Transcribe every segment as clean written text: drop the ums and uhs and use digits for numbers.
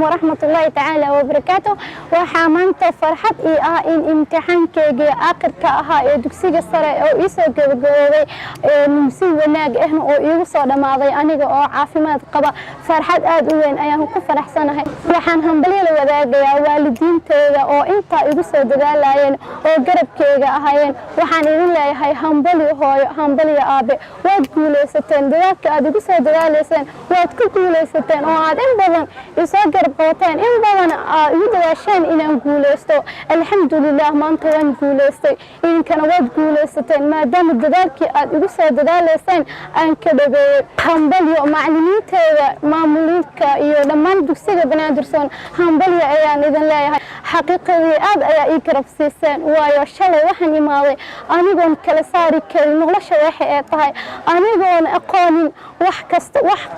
ورحمة الله تعالى وبركاته. وحامنت فرحت إن امتحان كيجي آخر كأها دكسيج الصراء أو يسوق جوجي نمسي وناج إحنا أو يوصل ماضي أنا أو عافيمات قبا فرحت أدوين أيام كفر أحسنها وحن هنبلي الوذاق يا والدين تيجا أو أنت يوصل دجالين أو قرب كيجا هاين وحن يقول هاي هنبلي أبي وتقول ستين دجاك أدي يوصل دجالين وتقول ستين أو عاد إن بدن يوصل قرب قوتين إن بدن يدرسين إن نقولستو الحمد لله ما أنت ونقولستي إن كان وتقولستين ما دام دجاك أدي يوصل دجالين أن كده هنبلي معلمين تيجا معمولك iyo dhammaan dugsiga banaadirsoon hambalyo ayaan idin leeyahay xaqiiqadii aad ayaa ii garab siiseen waayo shalay waxaan imaaday anigoon kala saari karin nolosha waxa ay tahay anigoon aqoonin wax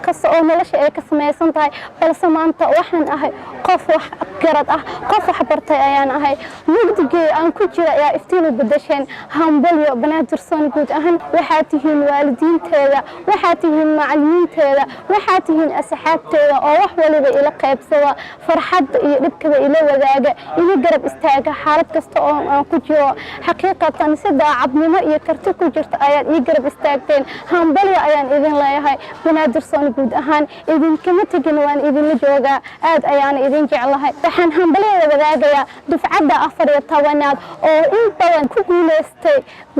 kasta oo nolosha ay ka samaysan tahay balse maanta waxaan ahay qof wax garad ah qof wax bartay ayaan ahay mugdigii aan ku jira ayaa iftiin u bedesheen hambalyo banaadirsoon guud ahaan waxaa tihiin waalidiinteeda waxaa tihiin macallimiinteeda waxaa tihiin asxaabteeda oo wax waliba ila qaybsada farxadda iyo dhibkaba ila wadaaga iga garab istaaga xaalad kasta oo aan ku jiro xaqiiqatan si daacadnimo iyo karti ku jirta ayaad ii garab istaagteen hambalyo ayaan idin leeyahay banaadirsoon guud ahaan idinkama tegin waan idinla joogaa aad ayaan idin jeclahay waxaan hambalyada wadaagayaa dufcadda 14aad oo in badan ku guuleystay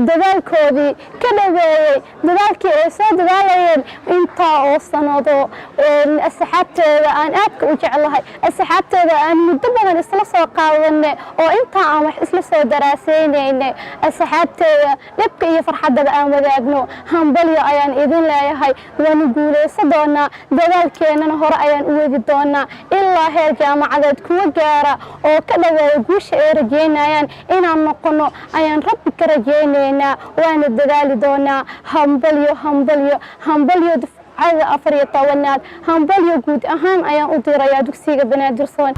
dadaalkoodii ka dhaweeyay dadaalkii ay soo dadaalayeen intaa oo sanado asxaabteeda aan aadka u jeclahay asxaabteeda aan muddo badan isla soo qaadanay oo intaa aan wax isla soo daraasaynay asxaabteeda dhibka iyo farxadda aan wadaagno hambalyo ayaan idin leeyahay waan guuleysan doonaa dadaalkeenana hore ayaan u wadi doonaa ilaa heer jaamacadeed kuwa gaara oo ka dhaweeya guusha ay rajeynayaan inaan noqono ayaan rabbi ka rajeynaynaa waana dadaali doonaa hambalyo dufcada 14aad hambalyo guud ahaan ayaan u dirayaa dugsiga banaadirsoon